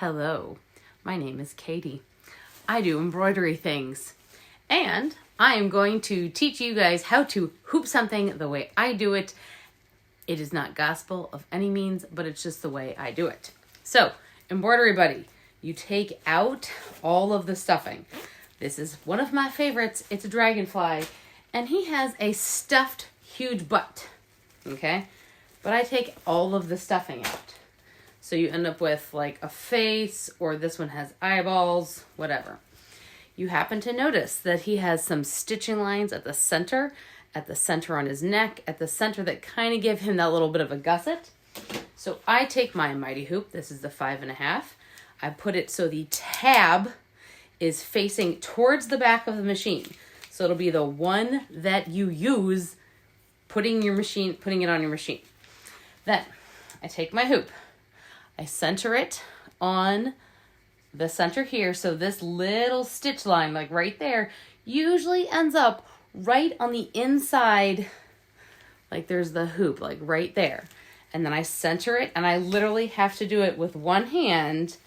Hello, my name is Katie. I do embroidery things, and I am going to teach you guys how to hoop something the way I do it. It is not gospel of any means, but it's just the way I do it. So, Embroidery Buddy, you take out all of the stuffing. This is one of my favorites. It's a dragonfly, and he has a stuffed huge butt, okay? But I take all of the stuffing out. So you end up with like a face, or this one has eyeballs, whatever. You happen to notice that he has some stitching lines at the center on his neck, at the center that kind of give him that little bit of a gusset. So I take my mighty hoop, this is the 5.5. I put it so the tab is facing towards the back of the machine. So it'll be the one that you use putting it on your machine. Then I take my hoop. I center it on the center here. So this little stitch line, like right there, usually ends up right on the inside. Like there's the hoop, like right there. And then I center it, and I literally have to do it with one hand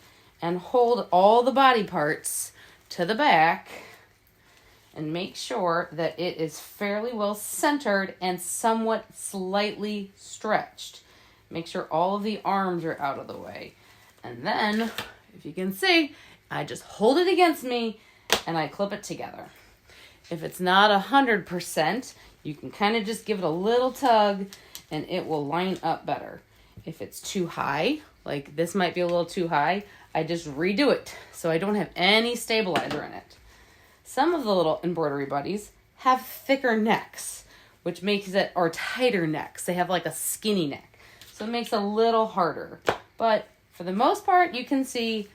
and hold all the body parts to the back and make sure that it is fairly well centered and somewhat slightly stretched. Make sure all of the arms are out of the way. And then, if you can see, I just hold it against me and I clip it together. If it's not 100%, you can kind of just give it a little tug and it will line up better. If it's too high, like this might be a little too high, I just redo it so I don't have any stabilizer in it. Some of the little embroidery buddies have thicker necks, which makes it, or tighter necks. They have like a skinny neck. So it makes it a little harder. But for the most part, you can see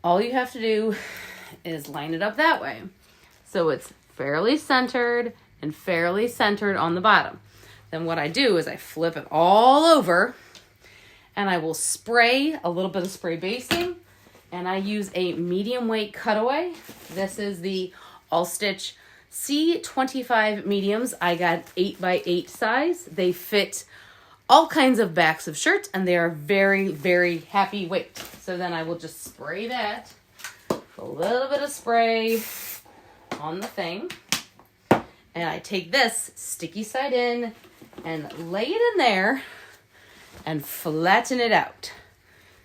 all you have to do is line it up that way. So it's fairly centered and fairly centered on the bottom. Then what I do is I flip it all over and I will spray a little bit of spray basting, and I use a medium weight cutaway. This is the All Stitch C25 mediums. I got 8x8 size. They fit all kinds of backs of shirts, and they are very, very happy weight. So then I will just spray that, a little bit of spray on the thing, and I take this sticky side in and lay it in there and flatten it out.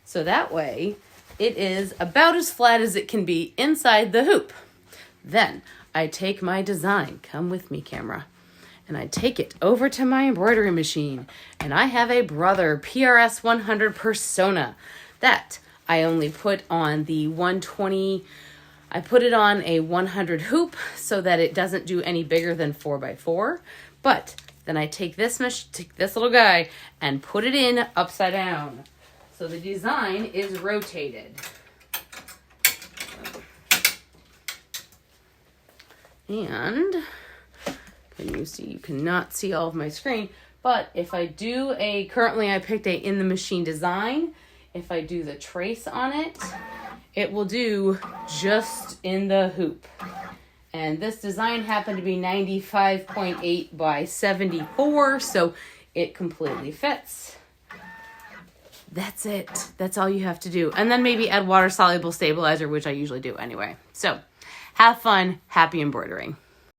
So that way it is about as flat as it can be inside the hoop. Then I take my design, come with me camera, and I take it over to my embroidery machine, and I have a Brother PRS100 Persona that I only put on the 120. I put it on a 100 hoop so that it doesn't do any bigger than 4x4. But then I take this little guy and put it in upside down. So the design is rotated. And can you see? You cannot see all of my screen, but if I do currently I picked a in the machine design. If I do the trace on it, it will do just in the hoop. And this design happened to be 95.8 by 74, so it completely fits. That's it. That's all you have to do. And then maybe add water-soluble stabilizer, which I usually do anyway. So have fun. Happy embroidering.